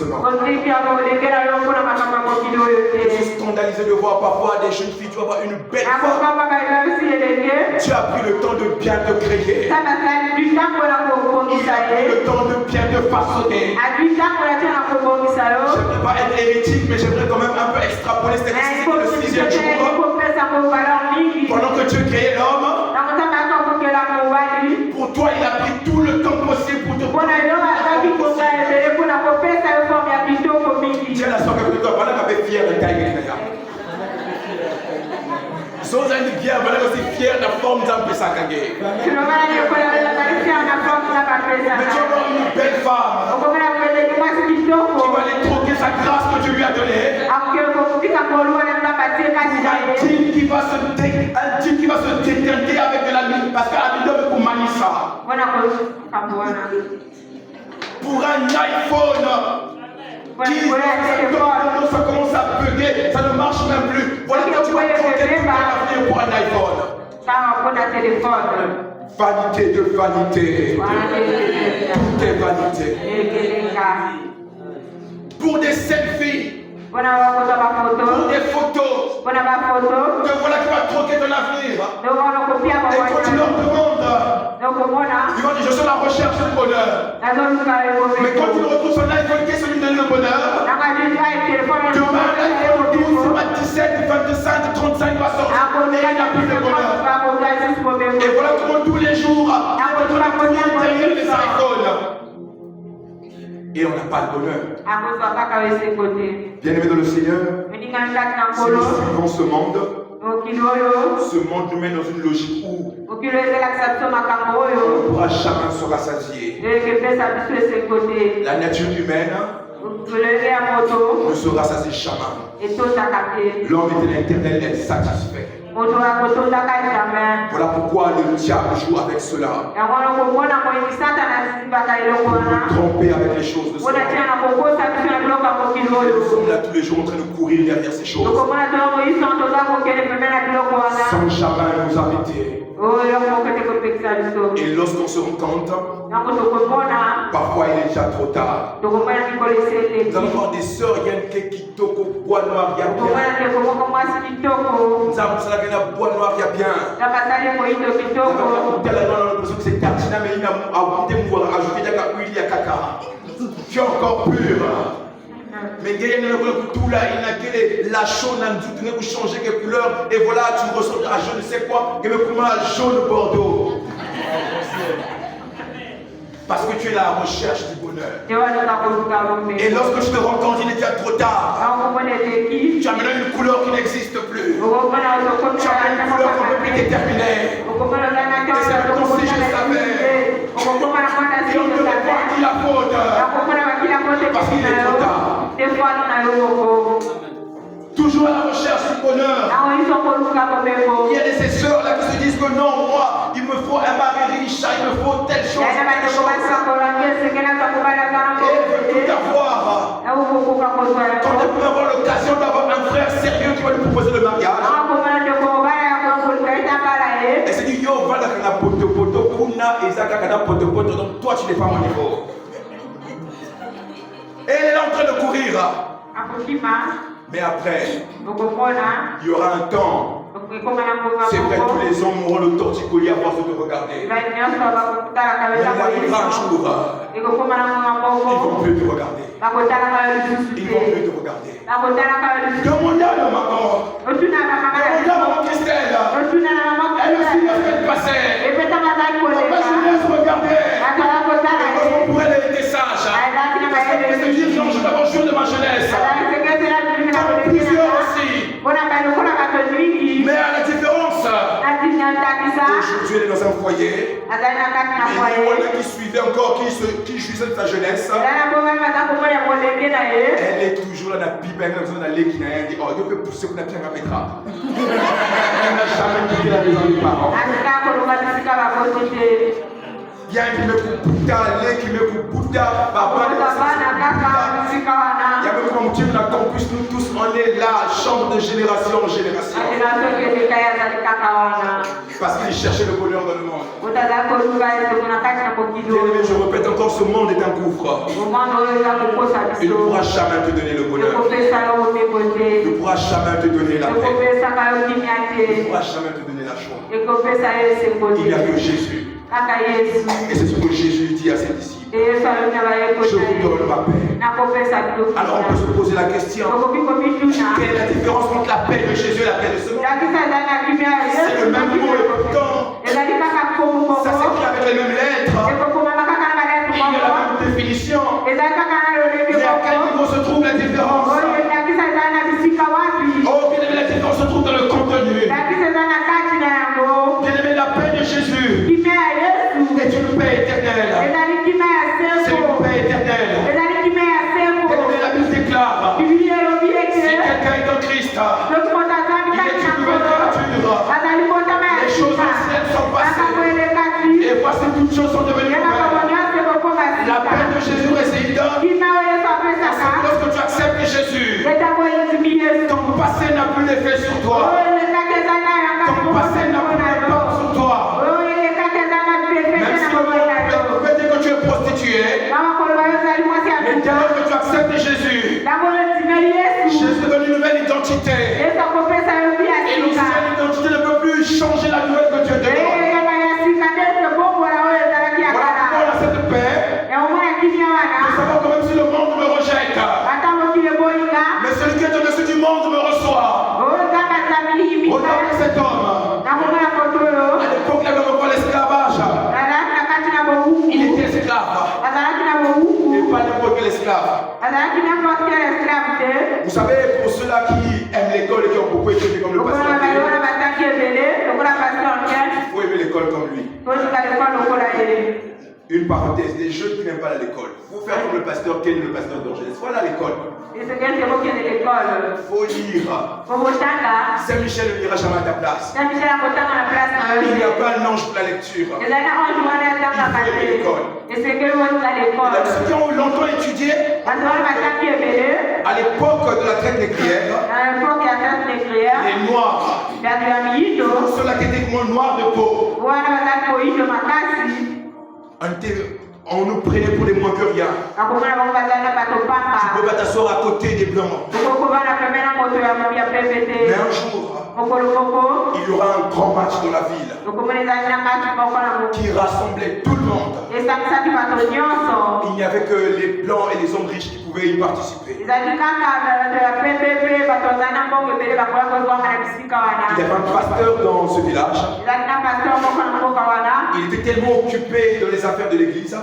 l'avertissement. Je suis scandalisé de voir parfois des jeunes filles, tu vas voir une belle femme. Tu as pris le temps de bien te créer. Tu as pris le temps de bien te façonner. J'aimerais pas être hérétique, mais j'aimerais quand même un peu extrapoler cette histoire le 6e jour. Pendant que Dieu créait l'homme, pour toi il a pris tout le temps possible pour te Dieu la soeur que toi, voilà qu'elle est fière de taille. Sans une bière, voilà aussi fière de la forme d'un peu sakagé. Mais tu vas avoir une belle femme qui va aller troquer sa grâce que Dieu lui a donnée. Un type qui va se détenter avec de la nuit. Parce qu'à l'habitude pour Manissa. Pour un iPhone. Ça commence à bugger, ça ne marche même plus. Voilà que tu vas troquer tout ton avenir pour un iPhone. Vanité de vanité. Tout est vanité. Pour des selfies. Pour des photos. Que voilà qui va troquer ton avenir. Et quand tu leur demandes, ils vont dire je suis à la recherche du bonheur. Mais quand tu le retrouves sur l'iPhone, qu'est-ce que lui donne le bonheur? Demain, l'iPhone 12, 17, 25, 35 va sortir. Et il n'a plus de bonheur. Et voilà comment tous les jours, on a courir derrière les iPhones. Et on n'a pas de bonheur. Bien-aimés dans le Seigneur, si nous suivons ce monde nous met dans une logique où on ne pourra jamais se rassasier. La nature humaine ne se rassasie jamais. L'homme éternel est satisfait. Voilà pourquoi le diable joue avec cela. Pour nous tromper avec les choses de ce monde. Nous sommes là tous les jours en train de courir derrière ces choses. Sans jamais nous arrêter. Et lorsqu'on se rend compte, parfois il est déjà trop tard. Nous allons voir des sœurs, il y a une qui toque au bois noir, il y a bien. Nous avons ça, il y a un bois noir, il y a bien. Nous avons l'impression que c'est Tartina, mais il a ajouté huile, il y a caca. Tu es encore pur. Mais il y a tout là, il y a la chaude, vous changez de couleur, et voilà, tu ressens à je ne sais quoi, et le comment jaune bordeaux. Parce que tu es à la recherche du bonheur. Et lorsque je te rends compte, il est déjà trop tard. Tu as maintenant une couleur qui n'existe plus. Tu as une couleur qu'on ne peut plus déterminer. Et c'est comme si je savais. Et on te répond à qui la faute. Parce qu'il est trop tard. Toujours à la recherche du bonheur. Il y a des sœurs là qui se disent que non, moi, il me faut un mari riche, il me faut telle chose. Et elle veut tout avoir. Quand elle peut avoir l'occasion d'avoir un frère sérieux qui va lui proposer le mariage. Elle se dit, yo, voilà que la poto, kuna, ezaka kana poto, donc toi tu n'es pas à mon niveau. Et elle est là en train de courir. Mais après, il y aura un temps. C'est vrai, tous les hommes auront le torticolis à force de te regarder. Mais il arrivera un jour. Ils ne vont plus te regarder. Ils ne vont plus te regarder. Demandez à ma maman. Demandez à maman Christelle. Elle aussi m'a fait passer. Papa, je vous laisse regarder. Et pour elle, elle était sage. Parce qu'elle se dit, non, je t'avais jour de ma jeunesse. Comme plusieurs aussi. Mais à la différence, aujourd'hui elle est dans un foyer. Et il y en a qui suivait encore, qui jouissait de sa jeunesse. Elle est toujours là, la pipe, elle a besoin d'aller qui n'a rien dit. Oh, il peut pousser pour la pierre à mettre. Elle n'a jamais quitté la maison des parents. Il y a un qui me coupe Bouddha, l'un qui me coupe Bouddha, papa, il y a même comme Dieu dans la campus, nous tous, on est là, chambre de génération en génération. Parce qu'il cherchait le bonheur dans le monde. Bien-aimé, je répète encore, ce monde est un gouffre. Il ne pourra jamais te donner le bonheur. Il ne pourra jamais te donner la paix. Il ne pourra jamais te donner la joie. Il n'y a que Jésus. Et c'est ce que Jésus dit à ses disciples. Je vous donne ma paix. Alors on peut se poser la question, quelle est la différence entre la paix de Jésus et la paix de ce monde? C'est le même mot et pourtant ça s'écrit avec les mêmes lettres. Il y a la même définition. Mais à quel niveau se trouve la différence? Oh, bien aimé, la différence se trouve dans le contenu. Bien aimé, la paix de Jésus est une paix éternelle. C'est une paix éternelle. La Bible déclare, si quelqu'un est en Christ, il est une nouvelle créature. Les choses anciennes sont passées. Et voici toutes choses sont devenues nouvelles. La paix de Jésus réside. Lorsque tu acceptes Jésus, ton passé n'a plus d'effet sur toi. Ton passé n'a plus d'impact sur toi. Même si le monde peut dire que tu es prostitué, mais dès lors que tu acceptes Jésus, Jésus te donne une nouvelle identité. Et l'ancienne identité ne peut plus changer la nouvelle que Dieu te donne. Voilà pourquoi on a cette paix de savoir que même si le monde me rejette, mais celui qui est au-dessus du monde me reçoit. Regardez cet homme. À l'époque, il y avait encore l'esclavage. Il était esclave. Et pas n'importe quel esclave. Vous savez, pour ceux-là qui aiment l'école et qui ont beaucoup étudié comme le pasteur, il faut aimer l'école comme lui. Une parenthèse, les jeunes qui n'aiment pas l'école. Il faut faire comme le pasteur Ken, le pasteur d'Orgélès. Voilà l'école. Il faut lire. Saint-Michel ne lira jamais à ta place. Il n'y a pas un ange pour la lecture. Il faut aimer l'école. Ceux qui ont longtemps étudié, à l'époque de la traite négrière, les noirs, ceux-là qui étaient vraiment noirs de peau, on nous prenait pour les moins que rien. Tu peux pas t'asseoir à côté des blancs. Mais un jour, il y aura un grand match dans la ville qui rassemblait tout le monde. Il n'y avait que les blancs et les hommes riches qui pouvaient y participer. Il y avait un pasteur dans ce village. Il était tellement occupé dans les affaires de l'église.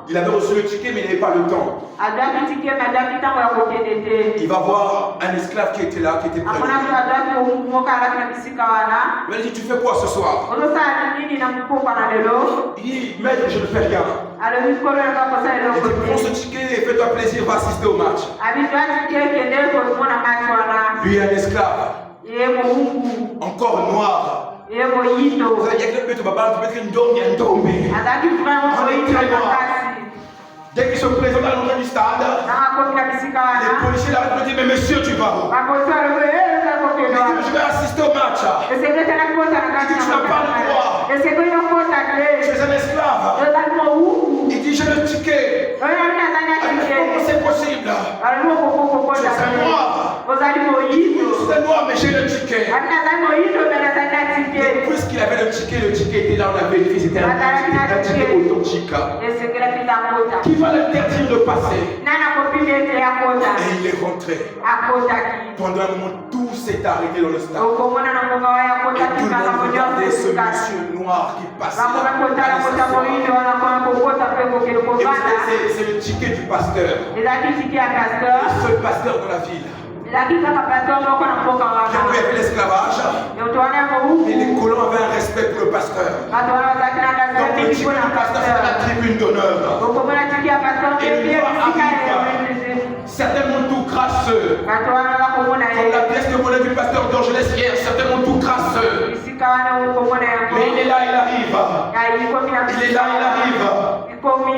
Il avait reçu le ticket mais il n'avait pas le temps. Il va voir un esclave qui était là, qui était prêt. Il lui dit, tu fais quoi ce soir? Il dit, maître, je ne fais rien. Il dit, prends ce ticket et fais-toi plaisir, va assister au match. Lui, un esclave, encore noir. Il y a quelqu'un qui va mettre une dôme, il y a une dôme. Dès qu'il se présente à l'entrée du stade, les policiers l'arrêtent et disent, mais monsieur, tu vas où? Il dit, mais je vais assister au match. Il dit, tu n'as pas le droit. Tu es un esclave. Il dit, j'ai le ticket. Comment c'est possible? Tu es un noir. Je suis noir, mais j'ai le ticket. Et puisqu'il avait le ticket était là, on avait dit, c'était un ticket authentique. Qui va l'interdire de passer? Et il est rentré. Pendant un moment, tout s'est arrêté dans le stade. Et tout le monde regardait ce monsieur noir qui passait. Et c'est le ticket du pasteur. Le seul pasteur de la ville. Il y avait l'esclavage, et les colons avaient un respect pour le pasteur. Donc le ticket du pasteur, c'était la tribune d'honneur. Et lui arrive, certainement tout crasseux. Comme la pièce de monnaie du pasteur d'Orgélès hier, certainement tout crasseux. Mais il est là, il arrive. Il est là, il arrive.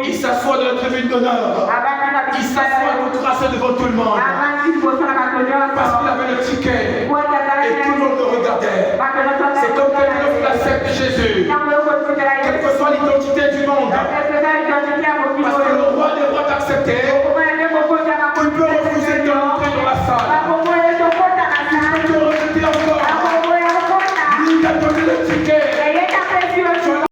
Il s'assoit dans la tribune d'honneur. Il s'assoit tout crasseux devant tout le monde. Parce qu'il avait le ticket. et tout le monde le regardait. C'est comme quelqu'un qui accepte Jésus.